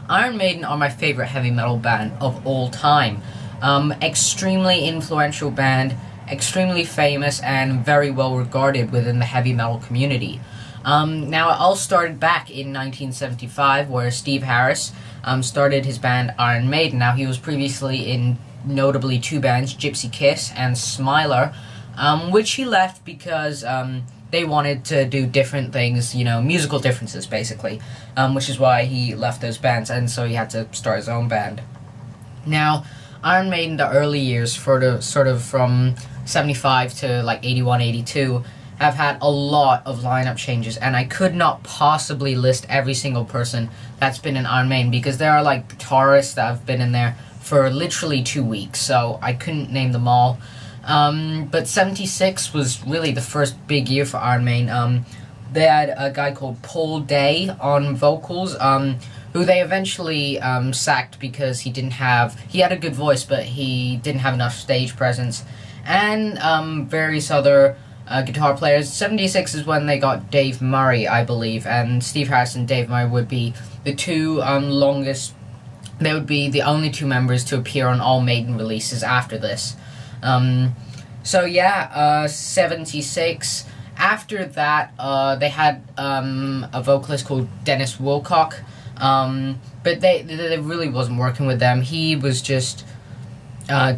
Iron Maiden are my favorite heavy metal band of all time. Extremely influential band, extremely famous, and very well regarded within the heavy metal community. Now, it all started back in 1975, where Steve Harris started his band Iron Maiden. Now, he was previously in notably two bands, Gypsy Kiss and Smiler, which he left because they wanted to do different things, you know, musical differences, basically, which is why he left those bands, and so he had to start his own band. Now, Iron Maiden, the early years, sort of from 75 to like 81, 82, have had a lot of lineup changes, and I could not possibly list every single person that's been in Iron Maiden, because there are like guitarists that have been in there for literally 2 weeks, so I couldn't name them all. But 76 was really the first big year for Iron Maiden. They had a guy called Paul Day on vocals, who they eventually sacked because he had a good voice, but he didn't have enough stage presence, and various other guitar players. 76 is when they got Dave Murray, I believe, and Steve Harris and Dave Murray would be the two longest. They would be the only two members to appear on all Maiden releases after this. 76. After that, they had a vocalist called Dennis Wilcock, but they really wasn't working with them. He was just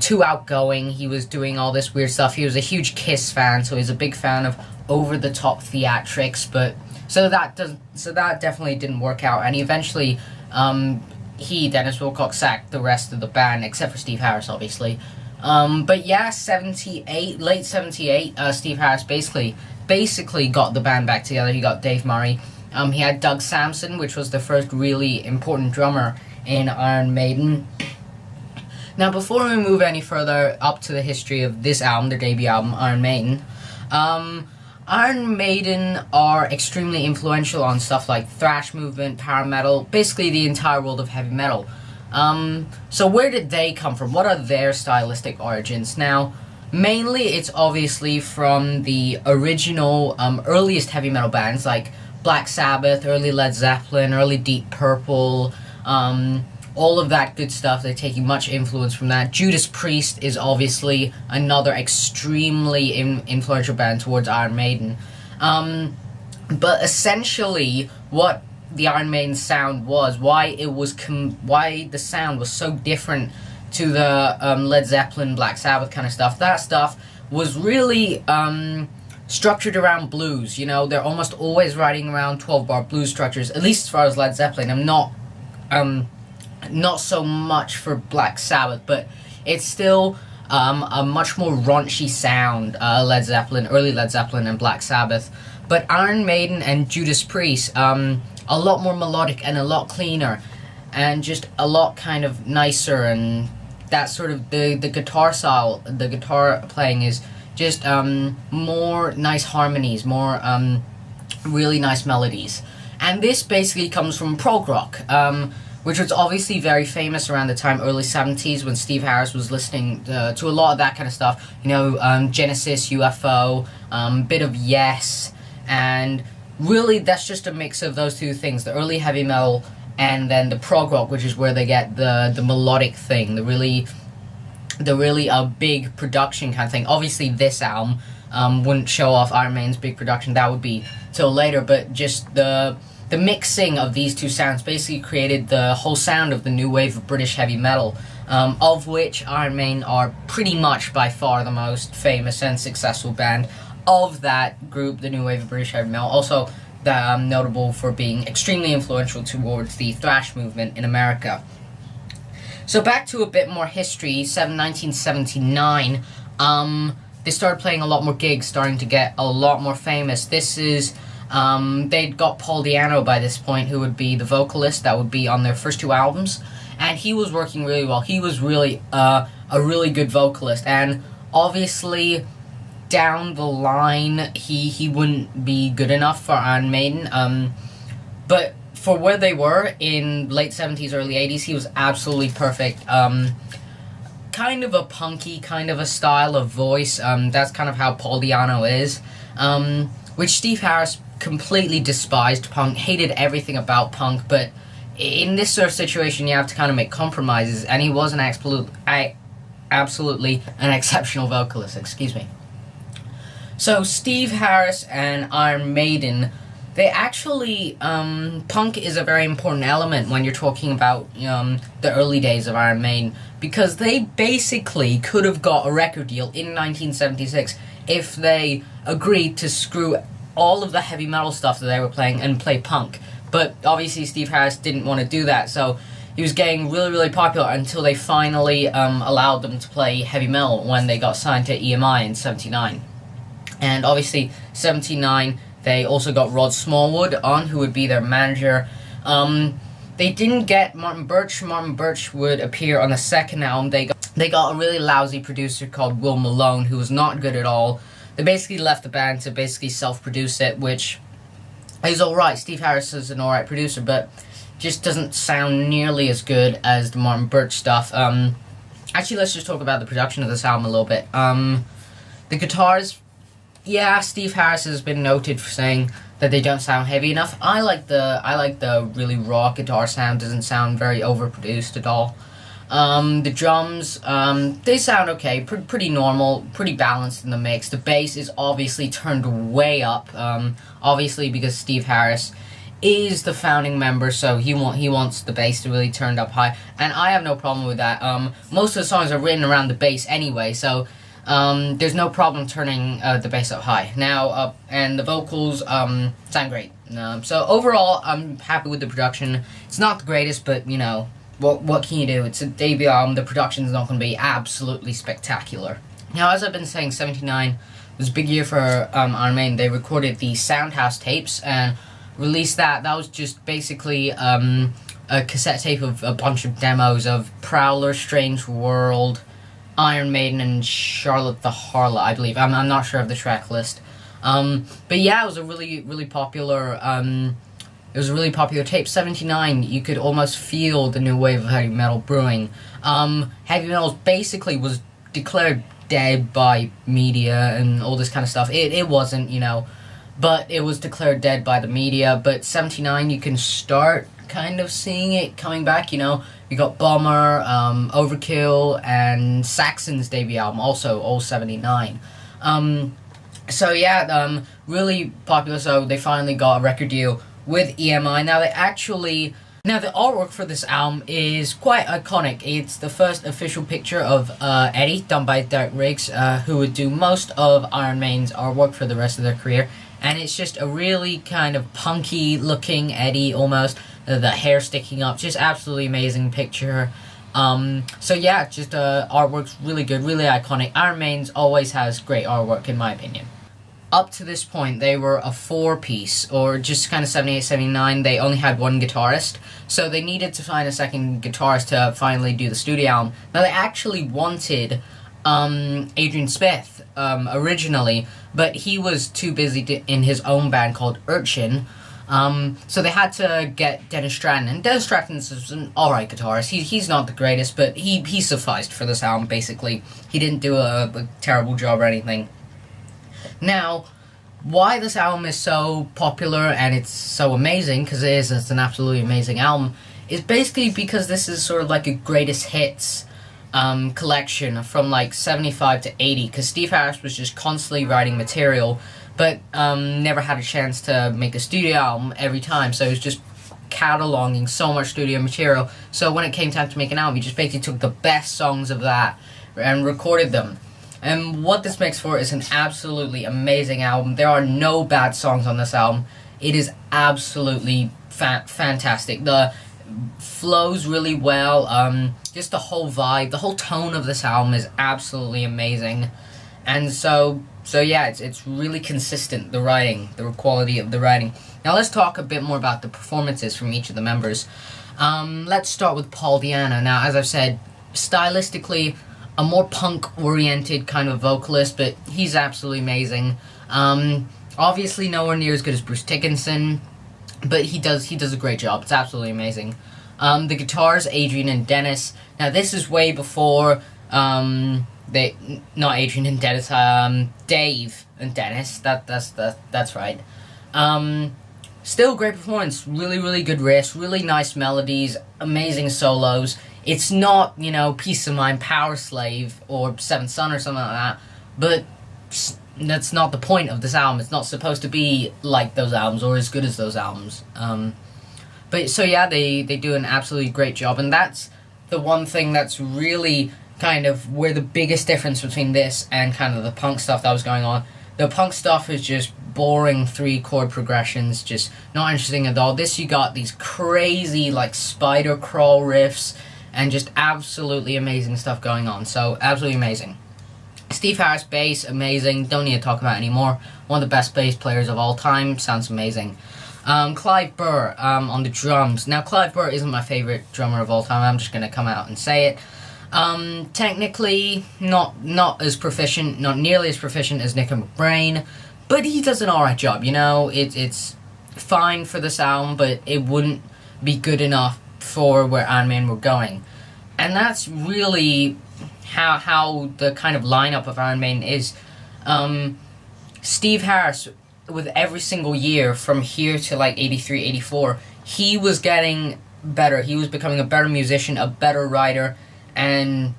too outgoing. He was doing all this weird stuff. He was a huge Kiss fan, so he's a big fan of over-the-top theatrics. But so that definitely didn't work out, and he eventually Dennis Wilcock, sacked the rest of the band except for Steve Harris, obviously. But yeah, 78, late 78, Steve Harris basically got the band back together. He got Dave Murray. He had Doug Sampson, which was the first really important drummer in Iron Maiden. Now, before we move any further up to the history of this album, their debut album, Iron Maiden, Iron Maiden are extremely influential on stuff like thrash movement, power metal, basically the entire world of heavy metal. So where did they come from? What are their stylistic origins? Now, mainly it's obviously from the original, earliest heavy metal bands like Black Sabbath, early Led Zeppelin, early Deep Purple, all of that good stuff. They're taking much influence from that. Judas Priest is obviously another extremely influential band towards Iron Maiden. But essentially, what the Iron Maiden sound was, why the sound was so different to the Led Zeppelin, Black Sabbath kind of stuff. That stuff was really structured around blues. You know, they're almost always writing around 12-bar blues structures, at least as far as Led Zeppelin. I'm not so much for Black Sabbath, but it's still a much more raunchy sound, early Led Zeppelin and Black Sabbath. But Iron Maiden and Judas Priest, a lot more melodic and a lot cleaner, and just a lot kind of nicer, and that sort of, the guitar style, the guitar playing is just more nice harmonies, more really nice melodies. And this basically comes from prog rock, which was obviously very famous around the time, early 70s, when Steve Harris was listening to a lot of that kind of stuff. You know, Genesis, UFO, bit of Yes, and really that's just a mix of those two things, the early heavy metal and then the prog rock, which is where they get the melodic thing, the really big production kind of thing. Obviously this album wouldn't show off Iron Maiden's big production, that would be till later, but just the mixing of these two sounds basically created the whole sound of the new wave of British heavy metal, of which Iron Maiden are pretty much by far the most famous and successful band of that group, the new wave of British heavy metal. Also, notable for being extremely influential towards the thrash movement in America. So back to a bit more history, 1979, they started playing a lot more gigs, starting to get a lot more famous. This is, they'd got Paul Di'Anno by this point, who would be the vocalist that would be on their first two albums, and he was working really well. He was really a really good vocalist, and obviously down the line he wouldn't be good enough for Iron Maiden, but for where they were in late 70s, early 80s, he was absolutely perfect. Kind of a punky kind of a style of voice, that's kind of how Paul Di'Anno is, which Steve Harris completely despised punk, hated everything about punk, but in this sort of situation, you have to kind of make compromises, and he was an absolutely an exceptional vocalist, excuse me. So Steve Harris and Iron Maiden, they actually, punk is a very important element when you're talking about the early days of Iron Maiden, because they basically could have got a record deal in 1976 if they agreed to screw all of the heavy metal stuff that they were playing and play punk. But obviously Steve Harris didn't want to do that, so he was getting really, really popular until they finally allowed them to play heavy metal when they got signed to EMI in 79. And obviously, 79, they also got Rod Smallwood on, who would be their manager. They didn't get Martin Birch. Martin Birch would appear on the second album. They got a really lousy producer called Will Malone, who was not good at all. They basically left the band to basically self-produce it, which is alright. Steve Harris is an alright producer, but just doesn't sound nearly as good as the Martin Birch stuff. Actually, let's just talk about the production of this album a little bit. The guitars... Yeah, Steve Harris has been noted for saying that they don't sound heavy enough. I like the really raw guitar sound. Doesn't sound very overproduced at all. The drums, they sound okay, pretty normal, pretty balanced in the mix. The bass is obviously turned way up, obviously because Steve Harris is the founding member, so he wants the bass to really turn up high, and I have no problem with that. Most of the songs are written around the bass anyway, so there's no problem turning the bass up high. Now, and the vocals sound great. So overall, I'm happy with the production. It's not the greatest, but you know, what can you do? It's a debut album. The production's not going to be absolutely spectacular. Now, as I've been saying, 79 was a big year for Iron Maiden. They recorded the Soundhouse tapes and released that. That was just basically a cassette tape of a bunch of demos of Prowler, Strange World, Iron Maiden, and Charlotte the Harlot, I believe. I'm not sure of the track list. But yeah, it was a really popular tape. 79, you could almost feel the new wave of heavy metal brewing. Heavy metal basically was declared dead by media and all this kind of stuff. It wasn't, you know, but it was declared dead by the media. But 79, you can start kind of seeing it coming back, you know. You got Bomber, Overkill, and Saxon's debut album, also all 79. So yeah, really popular, so they finally got a record deal with EMI. Now the artwork for this album is quite iconic. It's the first official picture of Eddie, done by Derek Riggs, who would do most of Iron Maiden's artwork for the rest of their career. And it's just a really kind of punky looking Eddie almost, the hair sticking up, just absolutely amazing picture. So yeah, just artwork's really good, really iconic. Iron Maiden's always has great artwork in my opinion. Up to this point, they were a four-piece, or just kind of 78, 79, they only had one guitarist, so they needed to find a second guitarist to finally do the studio album. Now, they actually wanted Adrian Smith originally, but he was too busy in his own band called Urchin, so they had to get Dennis Stratton, and Dennis Stratton is an alright guitarist. He's not the greatest, but he sufficed for this album, basically. He didn't do a terrible job or anything. Now, why this album is so popular and it's so amazing, because it's an absolutely amazing album, is basically because this is sort of like a greatest hits collection from like 75 to 80, because Steve Harris was just constantly writing material, but never had a chance to make a studio album every time, so he was just cataloging so much studio material. So when it came time to make an album, he just basically took the best songs of that and recorded them. And what this makes for is an absolutely amazing album. There are no bad songs on this album. It is absolutely fantastic. The flows really well. Just the whole vibe, the whole tone of this album is absolutely amazing. And so yeah, it's really consistent, the writing, the quality of the writing. Now let's talk a bit more about the performances from each of the members. Let's start with Paul Di'Anno. Now, as I've said, stylistically, a more punk-oriented kind of vocalist, but he's absolutely amazing. Obviously, nowhere near as good as Bruce Dickinson, but he does a great job. It's absolutely amazing. The guitars, Adrian and Dennis. Now, this is way before not Adrian and Dennis, Dave and Dennis. That's right. still great performance, really good riffs, really nice melodies, amazing solos. It's not, you know, Peace of Mind, Power Slave, or Seventh Son or something like that, but that's not the point of this album. It's not supposed to be like those albums or as good as those albums. But so yeah, they do an absolutely great job, and that's the one thing that's really kind of where the biggest difference between this and kind of the punk stuff that was going on. The punk stuff is just boring 3-chord progressions, just not interesting at all. This, you got these crazy like spider crawl riffs and just absolutely amazing stuff going on. So absolutely amazing. Steve Harris bass, amazing, don't need to talk about it anymore. One of the best bass players of all time, sounds amazing. Clive Burr on the drums. Now, Clive Burr isn't my favorite drummer of all time, I'm just going to come out and say it. Technically, not as proficient, not nearly as proficient as Nico McBrain, but he does an alright job, you know. It's fine for this album, but it wouldn't be good enough for where Iron Maiden were going. And that's really how the kind of lineup of Iron Maiden is. Steve Harris, with every single year from here to like 83, 84, he was getting better. He was becoming a better musician, a better writer, and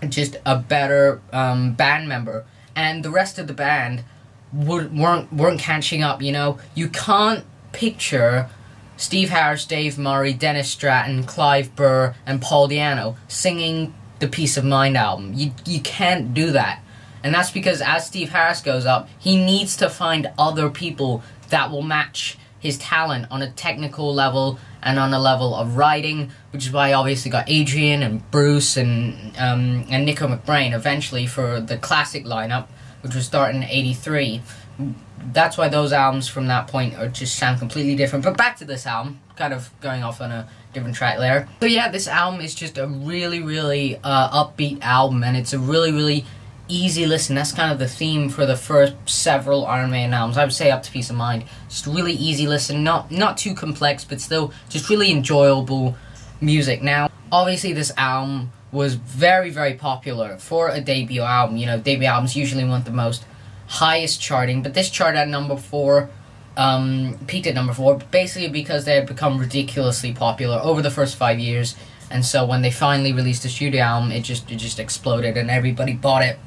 just a better band member. And the rest of the band weren't catching up, you know. You can't picture Steve Harris, Dave Murray, Dennis Stratton, Clive Burr, and Paul Di'Anno singing the Peace of Mind album. You can't do that. And that's because as Steve Harris goes up, he needs to find other people that will match his talent on a technical level and on a level of writing, which is why I obviously got Adrian and Bruce and Nico McBrain eventually for the classic lineup, which was starting in 83. That's why those albums from that point are just sound completely different. But back to this album, kind of going off on a different track there. So yeah, this album is just a really upbeat album, and it's a really easy listen. That's kind of the theme for the first several Iron Maiden albums. I would say up to Peace of Mind. Just really easy listen, not too complex, but still just really enjoyable music. Now, obviously this album was very popular for a debut album. You know, debut albums usually want the most highest charting, but this charted at number 4, peaked at number 4, basically because they had become ridiculously popular over the first 5 years. And so when they finally released a studio album, it just exploded and everybody bought it.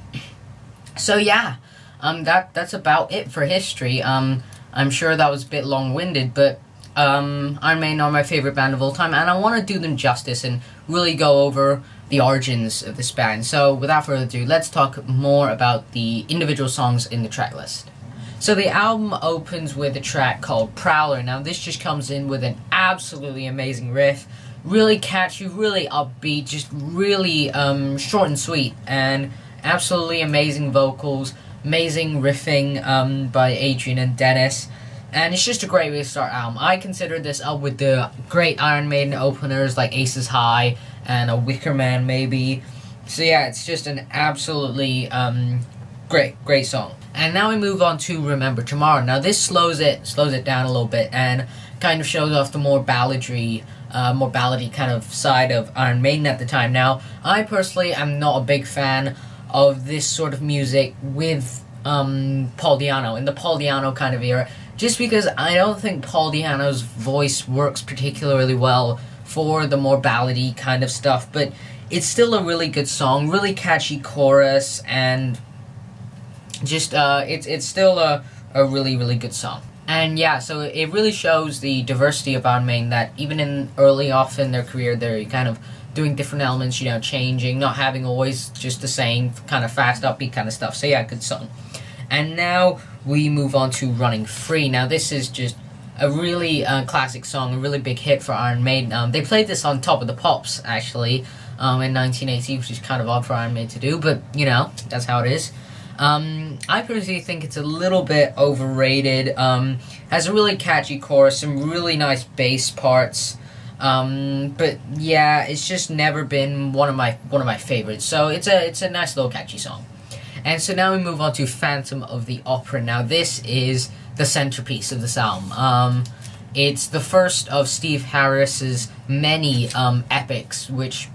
So yeah, that's about it for history. I'm sure that was a bit long-winded, but Iron Maiden are my favorite band of all time, and I want to do them justice and really go over the origins of this band. So without further ado, let's talk more about the individual songs in the track list. So the album opens with a track called Prowler. Now this just comes in with an absolutely amazing riff. Really catchy, really upbeat, just really short and sweet, and absolutely amazing vocals, amazing riffing by Adrian and Dennis, and it's just a great way to start album. I consider this up with the great Iron Maiden openers like Aces High and a Wicker Man maybe. So yeah, it's just an absolutely great song. And now we move on to Remember Tomorrow. Now this slows it down a little bit and kind of shows off the more ballady kind of side of Iron Maiden at the time. Now, I personally am not a big fan of this sort of music with Paul Di'Anno, in the Paul Di'Anno kind of era, just because I don't think Paul Di'Anno's voice works particularly well for the more ballady kind of stuff, but it's still a really good song, really catchy chorus, and just it's still a really good song. And yeah, so it really shows the diversity of Iron Maiden, that even in early off in their career, they're kind of doing different elements, you know, changing, not having always just the same kind of fast, upbeat kind of stuff. So yeah, good song. And now we move on to Running Free. Now this is just a really classic song, a really big hit for Iron Maiden. They played this on Top of the Pops, actually, in 1980, which is kind of odd for Iron Maiden to do, but, you know, that's how it is. I personally think it's a little bit overrated. Has a really catchy chorus, some really nice bass parts, but yeah, it's just never been one of my favorites. So it's a nice little catchy song. And so now we move on to Phantom of the Opera. Now this is the centerpiece of this album. It's the first of Steve Harris's many epics, which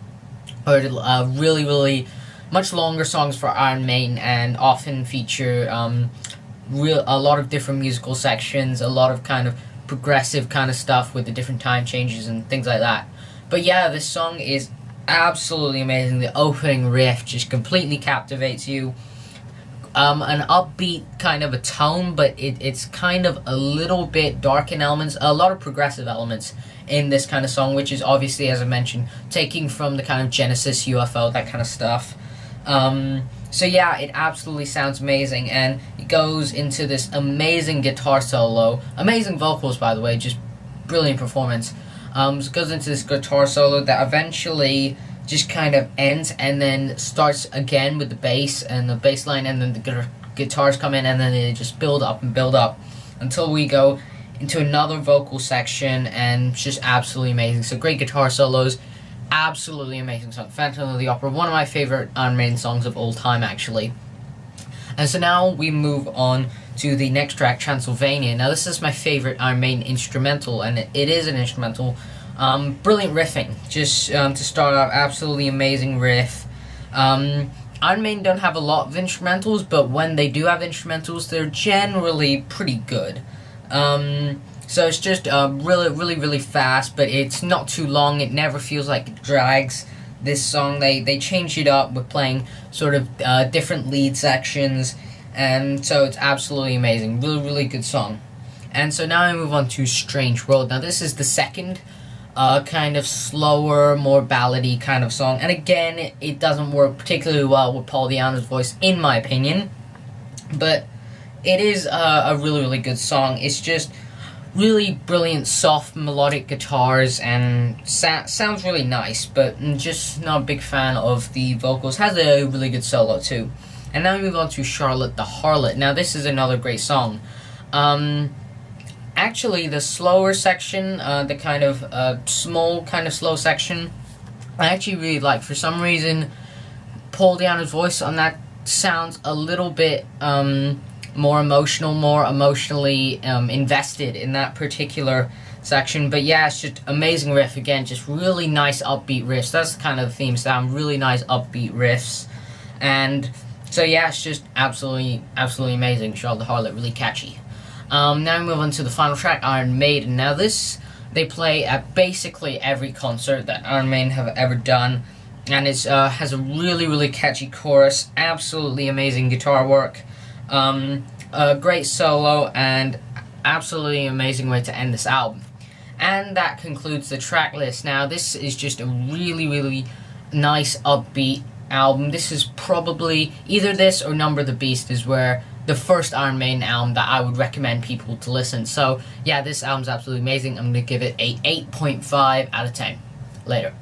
are really much longer songs for Iron Maiden, and often feature a lot of different musical sections, a lot of kind of progressive kind of stuff with the different time changes and things like that. But yeah, this song is absolutely amazing. The opening riff just completely captivates you. An upbeat kind of a tone, but it's kind of a little bit dark in elements, a lot of progressive elements in this kind of song, which is obviously, as I mentioned, taking from the kind of Genesis, UFO, that kind of stuff. So yeah, it absolutely sounds amazing, and it goes into this amazing guitar solo, amazing vocals, by the way, just brilliant performance. So it goes into this guitar solo that eventually just kind of ends and then starts again with the bass and the bass line, and then the guitars come in, and then they just build up and build up until we go into another vocal section, and it's just absolutely amazing. So great guitar solos, absolutely amazing song. Phantom of the Opera, one of my favorite Iron Maiden songs of all time, actually. And so now we move on to the next track, Transylvania. Now this is my favorite Iron Maiden instrumental, and it is an instrumental. Brilliant riffing, just to start out, absolutely amazing riff. Iron Maiden don't have a lot of instrumentals, but when they do have instrumentals, they're generally pretty good. So it's just really fast, but it's not too long. It never feels like it drags. This song, they change it up with playing sort of different lead sections, and so it's absolutely amazing. Really good song. And so now I move on to Strange World. Now this is the second kind of slower, more ballady kind of song, and again, it doesn't work particularly well with Paul Di'Anno's voice, in my opinion, but it is a really good song. It's just really brilliant, soft, melodic guitars, and sounds really nice, but I'm just not a big fan of the vocals. Has a really good solo too. And now we move on to Charlotte the Harlot. Now this is another great song. Actually, the slower section, the kind of small, kind of slow section, I actually really like. For some reason, Paul Di'Anno's voice on that sounds a little bit more emotional, more emotionally invested in that particular section. But yeah, it's just amazing riff again, just really nice upbeat riffs. That's the kind of theme sound, really nice upbeat riffs. And so yeah, it's just absolutely amazing. Charlotte the Harlot, really catchy. Now we move on to the final track, Iron Maiden. Now this, they play at basically every concert that Iron Maiden have ever done, and it has a really catchy chorus, absolutely amazing guitar work, a great solo, and absolutely amazing way to end this album. And that concludes the track list. Now this is just a really nice upbeat album. This is probably either this or Number the Beast is where the first Iron Maiden album that I would recommend people to listen. So yeah, this album's absolutely amazing. I'm going to give it a 8.5 out of 10. Later.